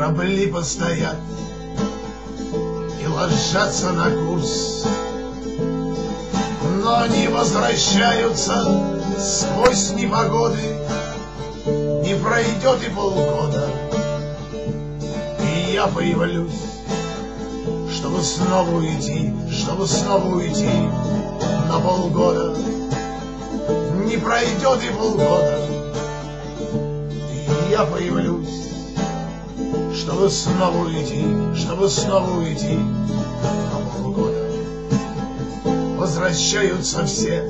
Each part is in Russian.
Корабли постоят и ложатся на курс, но они возвращаются сквозь непогоды. Не пройдет и полгода, и я появлюсь, чтобы снова уйти на полгода. Не пройдет и полгода, и я появлюсь, чтобы снова уйти на полгода. Возвращаются все,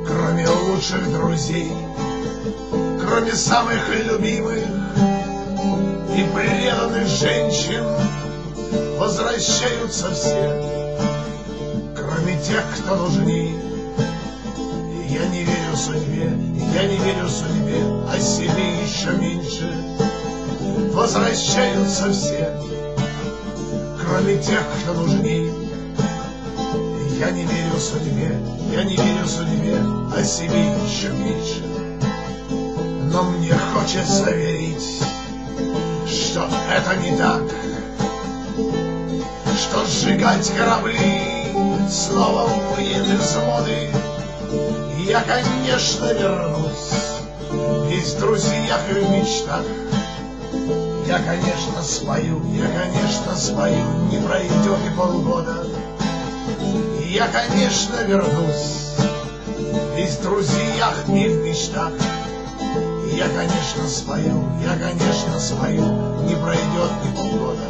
кроме лучших друзей, кроме самых любимых и преданных женщин. Возвращаются все, кроме тех, кто нужней. И я не верю судьбе, а себе еще меньше. Возвращаются все, кроме тех, кто нужней. И я не верю судьбе, а себе еще меньше. Но мне хочется верить, что это не так, что сжигать корабли снова выйдет из моды. Я, конечно, вернусь, весь в друзьях и в мечтах. Я, конечно, спою, не пройдет и полгода. Я, конечно, вернусь, весь в друзьях и в мечтах. Я, конечно, спою, не пройдет и полгода.